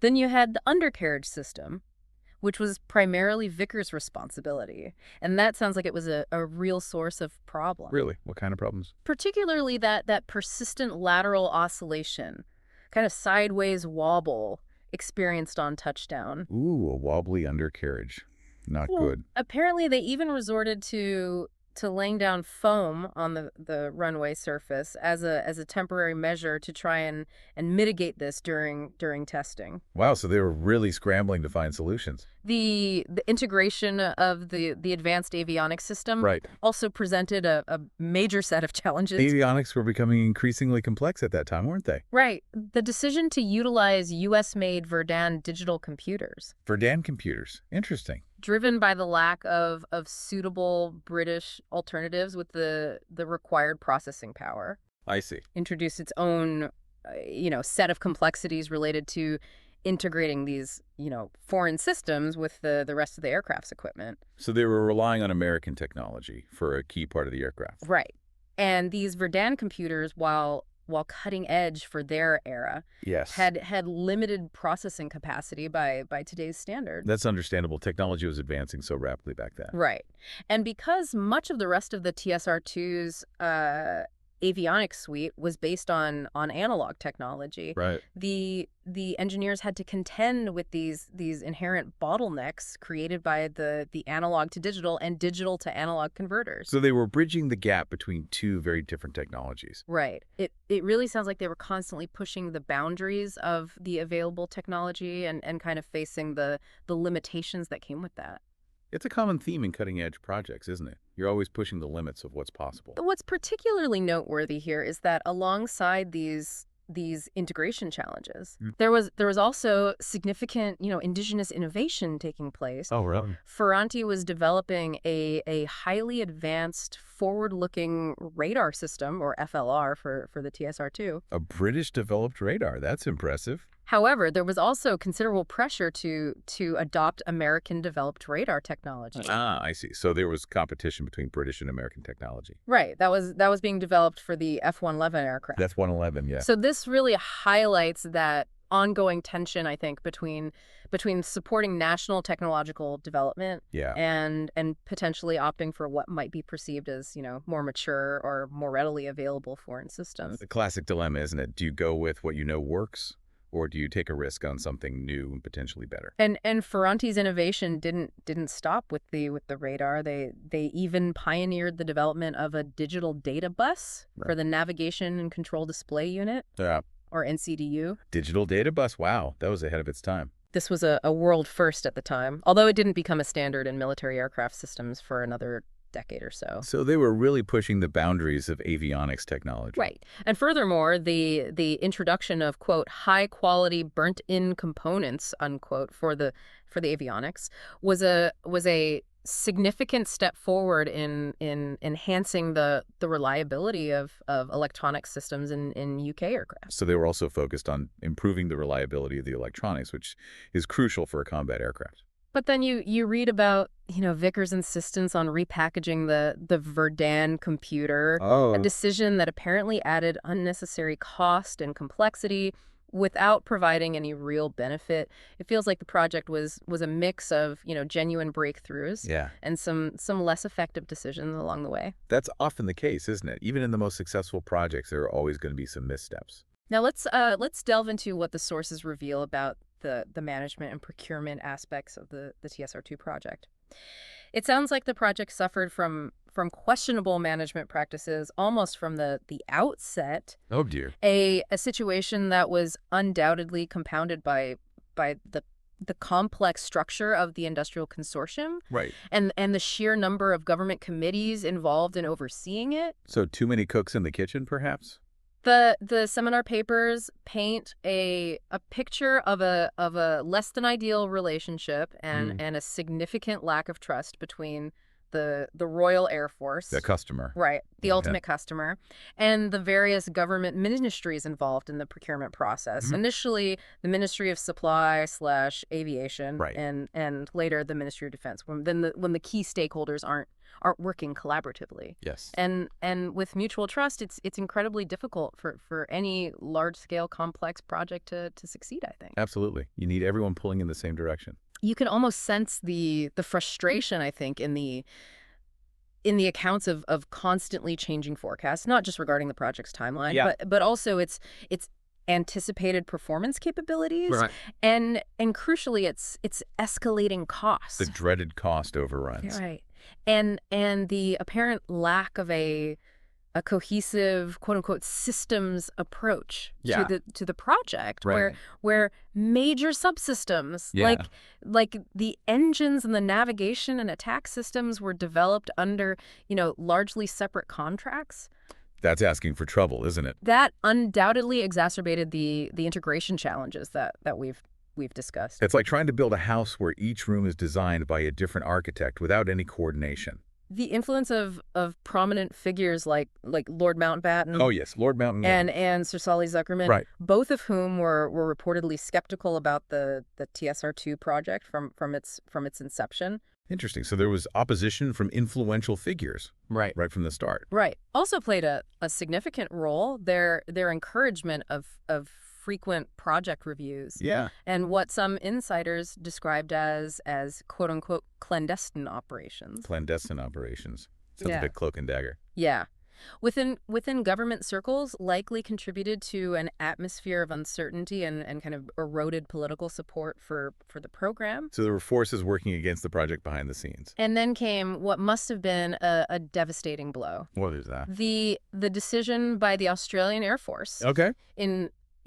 Then you had the undercarriage system, which was primarily Vickers' responsibility. And that sounds like it was a real source of problem. Really? What kind of problems? Particularly that persistent lateral oscillation, kind of sideways wobble experienced on touchdown. Ooh, a wobbly undercarriage. Not Well, good. apparently they even resorted to laying down foam on the runway surface as a temporary measure to try and mitigate this during testing. Wow, so they were really scrambling to find solutions. The integration of the advanced avionics system Right. also presented a major set of challenges. Avionics were becoming increasingly complex at that time, weren't they? Right. The decision to utilize US-made Verdun digital computers, Verdun computers. Interesting. driven by the lack of suitable British alternatives with the required processing power, I see. introduced its own, set of complexities related to integrating these, foreign systems with the rest of the aircraft's equipment. So they were relying on American technology for a key part of the aircraft. Right. And these Verdun computers, while cutting edge for their era, Yes. had limited processing capacity by today's standards. That's understandable. Technology was advancing so rapidly back then. Right. And because much of the rest of the TSR2's avionics suite was based on analog technology, Right. the engineers had to contend with these inherent bottlenecks created by the analog to digital and digital to analog converters. So they were bridging the gap between two very different technologies. Right. It really sounds like they were constantly pushing the boundaries of the available technology and kind of facing the limitations that came with that. It's a common theme in cutting-edge projects, isn't it? You're always pushing the limits of what's possible. What's particularly noteworthy here is that alongside these integration challenges, Mm. there was also significant, indigenous innovation taking place. Oh, really? Ferranti was developing a highly advanced forward-looking radar system, or FLR for the TSR2. A British-developed radar. That's impressive. However, there was also considerable pressure to adopt American-developed radar technology. Ah, I see. So there was competition between British and American technology. Right, that was being developed for the F-111 aircraft. That's 111, yeah. So this really highlights that ongoing tension, I think, between supporting national technological development Yeah. and potentially opting for what might be perceived as, more mature or more readily available foreign systems. It's a classic dilemma, isn't it? Do you go with what you know works, or do you take a risk on something new and potentially better? And Ferranti's innovation didn't stop with the radar. They even pioneered the development of a digital data bus for the navigation and control display unit, Yeah. or NCDU. Digital data bus. Wow, that was ahead of its time. This was a world first at the time, although it didn't become a standard in military aircraft systems for another decade or so. So they were really pushing the boundaries of avionics technology. Right. And furthermore, the introduction of, quote, high quality burnt in components, unquote, for the avionics was a significant step forward in enhancing the reliability of electronic systems in UK aircraft. So they were also focused on improving the reliability of the electronics, which is crucial for a combat aircraft. But then you read about, Vickers' insistence on repackaging the Verdun computer, a decision that apparently added unnecessary cost and complexity without providing any real benefit. It feels like the project was a mix of, genuine breakthroughs Yeah. and some less effective decisions along the way. That's often the case, isn't it? Even in the most successful projects, there are always going to be some missteps. Now let's delve into what the sources reveal about the management and procurement aspects of the TSR2 project. It sounds like the project suffered from questionable management practices almost from the outset. Oh, dear. A situation that was undoubtedly compounded by the complex structure of the industrial consortium Right. and the sheer number of government committees involved in overseeing it. So too many cooks in the kitchen, perhaps? The seminar papers paint a picture of a less than ideal relationship and a significant lack of trust between the Royal Air Force. The customer. Right, the ultimate customer, and the various government ministries involved in the procurement process. Initially, the Ministry of Supply/Aviation, Right. and later the Ministry of Defense. When the key stakeholders aren't working collaboratively. Yes. And with mutual trust, it's incredibly difficult for any large-scale complex project to succeed, I think. Absolutely. You need everyone pulling in the same direction. You can almost sense the frustration, I think, in the accounts of constantly changing forecasts, not just regarding the project's timeline, but also its anticipated performance capabilities, Right. and crucially its escalating costs. The dreaded cost overruns. Right. And the apparent lack of a cohesive, quote unquote, systems approach to the project, Right. where major subsystems like the engines and the navigation and attack systems were developed under, largely separate contracts. That's asking for trouble, isn't it? That undoubtedly exacerbated the integration challenges that we've discussed. It's like trying to build a house where each room is designed by a different architect without any coordination. The influence of prominent figures like Lord Mountbatten. Oh, yes, Lord Mountbatten. And Sir Solly Zuckerman, right. Both of whom were reportedly skeptical about the TSR2 project from its inception. Interesting. So there was opposition from influential figures right from the start. Right. Also played a significant role their encouragement of frequent project reviews. Yeah. And what some insiders described as quote unquote clandestine operations. Clandestine operations. Sounds a bit cloak and dagger. Yeah. Within government circles, likely contributed to an atmosphere of uncertainty and kind of eroded political support for the program. So there were forces working against the project behind the scenes. And then came what must have been a devastating blow. What is that? The decision by the Australian Air Force. Okay.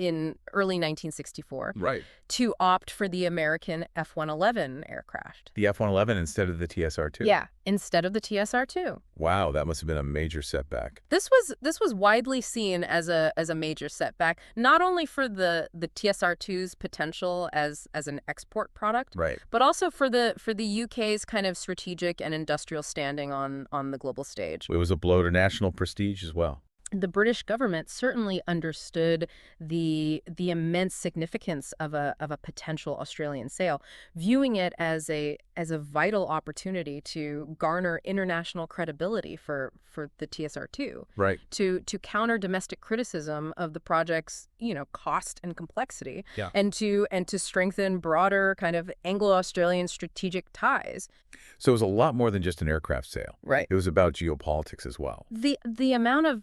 In early 1964, right, to opt for the American F-111 aircraft. The F-111 instead of the TSR2? Yeah, instead of the TSR2. Wow, that must have been a major setback. This was widely seen as a major setback, not only for the TSR2's potential as an export product, right, but also for the UK's kind of strategic and industrial standing on the global stage. It was a blow to national prestige as well. The British government certainly understood the immense significance of a potential Australian sale, viewing it as a vital opportunity to garner international credibility for the TSR2, right, to counter domestic criticism of the project's cost and complexity, yeah, and to strengthen broader kind of Anglo-Australian strategic ties. So it was a lot more than just an aircraft sale. Right. It was about geopolitics as well. The amount of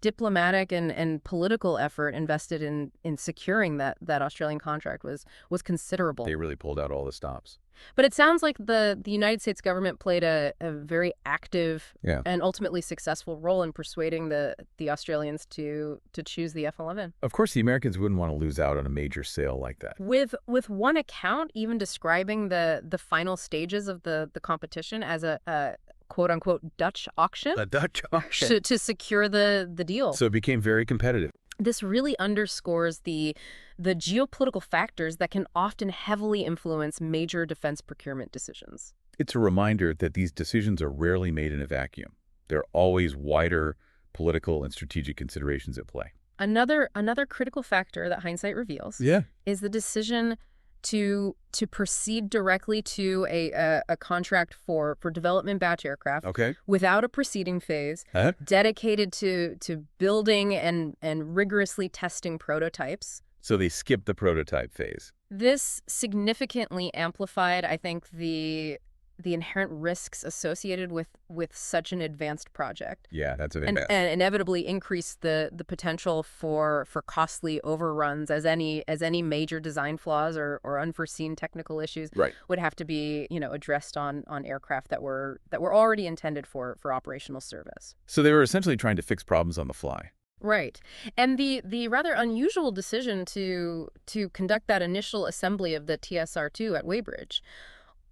diplomatic and political effort invested in securing that Australian contract was considerable. They really pulled out all the stops. But it sounds like the United States government played a very active and ultimately successful role in persuading the Australians to choose the F-11. Of course, the Americans wouldn't want to lose out on a major sale like that. With one account even describing the final stages of the competition as a quote-unquote Dutch auction. A Dutch auction. To secure the deal. So it became very competitive. This really underscores the geopolitical factors that can often heavily influence major defense procurement decisions. It's a reminder that these decisions are rarely made in a vacuum. There are always wider political and strategic considerations at play. Another critical factor that hindsight reveals is the decision to proceed directly to a contract for development batch aircraft without a preceding phase dedicated to building and rigorously testing prototypes. So they skipped the prototype phase. This significantly amplified, I think, the inherent risks associated with such an advanced project. Yeah, that's an and inevitably increase the potential for costly overruns as any major design flaws or unforeseen technical issues would have to be addressed on aircraft that were already intended for operational service. So they were essentially trying to fix problems on the fly. Right. And the rather unusual decision to conduct that initial assembly of the TSR2 at Weybridge,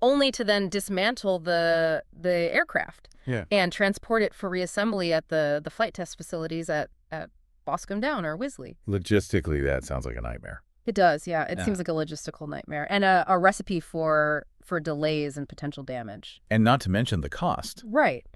only to then dismantle the aircraft and transport it for reassembly at the flight test facilities at Boscombe Down or Wisley. Logistically, that sounds like a nightmare. It does, yeah. It seems like a logistical nightmare and a recipe for for delays and potential damage. And not to mention the cost. Right.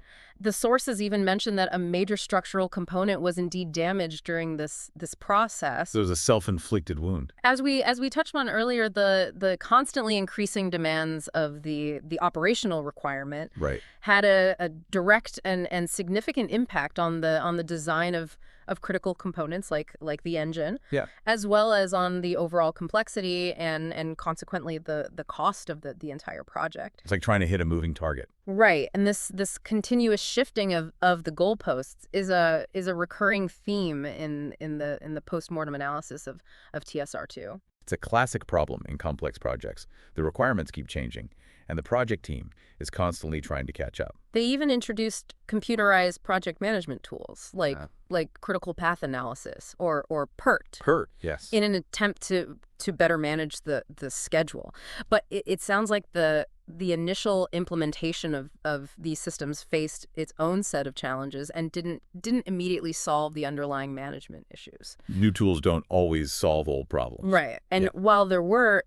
The sources even mention that a major structural component was indeed damaged during this process. So it was a self-inflicted wound. As we touched on earlier, the constantly increasing demands of the operational requirement had a direct and significant impact on the design of critical components like the engine, as well as on the overall complexity and consequently the cost of the entire project. It's like trying to hit a moving target. Right, and this continuous shifting of the goalposts is a recurring theme in the postmortem analysis of TSR2. It's a classic problem in complex projects. The requirements keep changing, and the project team is constantly trying to catch up. They even introduced computerized project management tools like critical path analysis or PERT. PERT, yes. In an attempt to better manage the schedule. But it sounds like the initial implementation of these systems faced its own set of challenges and didn't immediately solve the underlying management issues. New tools don't always solve old problems. Right. And while there were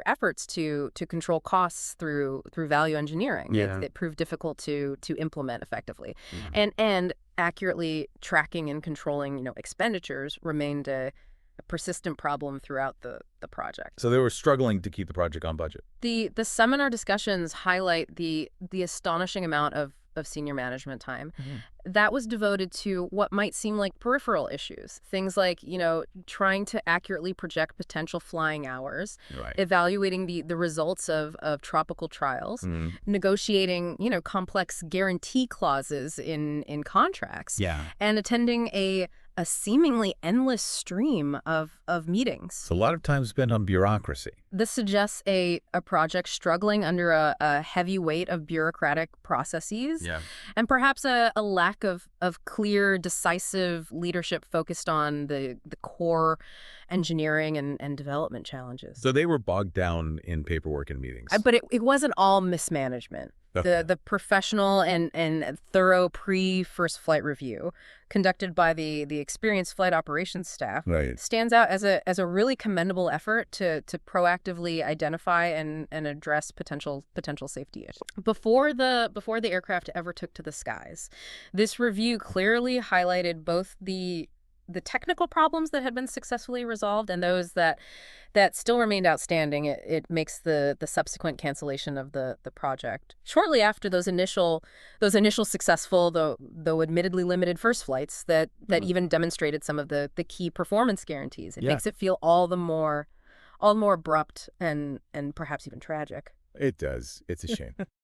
efforts to control costs through value engineering, it proved difficult to implement effectively. And accurately tracking and controlling, expenditures remained a persistent problem throughout the project. So they were struggling to keep the project on budget. The seminar discussions highlight the astonishing amount of senior management time that was devoted to what might seem like peripheral issues. Things like, trying to accurately project potential flying hours, evaluating the results of tropical trials, negotiating, complex guarantee clauses in contracts, and attending a seemingly endless stream of meetings. It's a lot of time spent on bureaucracy. This suggests a project struggling under a heavy weight of bureaucratic processes and perhaps a lack of clear, decisive leadership focused on the core engineering and development challenges. So they were bogged down in paperwork and meetings. But it wasn't all mismanagement. Okay. The professional and thorough pre-first flight review conducted by the experienced flight operations staff stands out as a really commendable effort to proactively identify and address potential safety issues. Before the aircraft ever took to the skies, this review clearly highlighted both the technical problems that had been successfully resolved and those that still remained outstanding. It makes the subsequent cancellation of the project shortly after those initial successful, though admittedly limited first flights that even demonstrated some of the key performance guarantees. It makes it feel all the more abrupt and perhaps even tragic. It does. It's a shame.